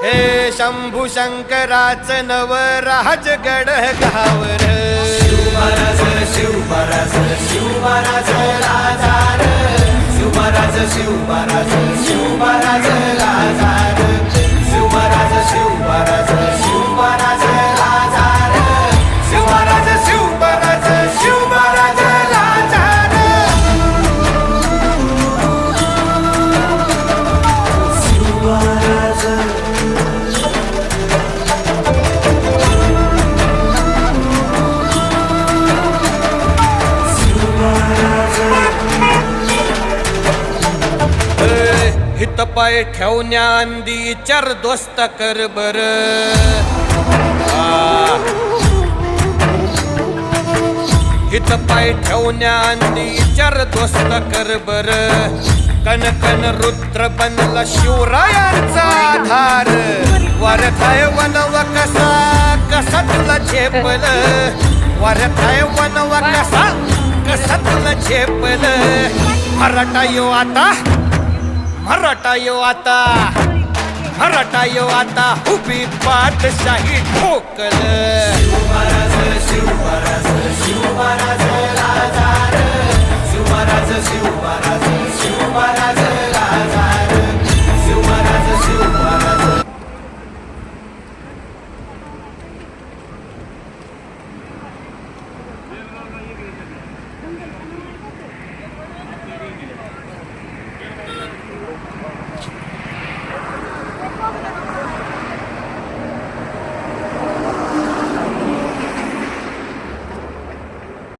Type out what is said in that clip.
हे शंभू शंकराचं नवराजगड गावर शिवमहाराज शिवमहाराज शिवमहाराज राजार शिवमहाराज शिवमहाराज शिवमहाराज राजार शिवमहाराज शिवमहाराज शिवमहाराज राजार शिवमहाराज शिवमहाराज शिवमहाराज राजार शिवमहाराज हित पाय ठेवण्या अंदी चार दोस्त कर बर हित पाय ठेवण्या अंदी चार दोस्त कर बर कन कन रुद्र बनला शिवरायांचा आधार वारथाय वनव कसा कसा तुला झेपल वारथाय वनव कसा कसा तुला झेपल मराठा यो आता मराठा यो आता मराठा यो आता उभी पाठशाही ठोकल शिवमहाराज शिवमहाराज शिवमहाराज राजार शिवमहाराज शिवमहाराज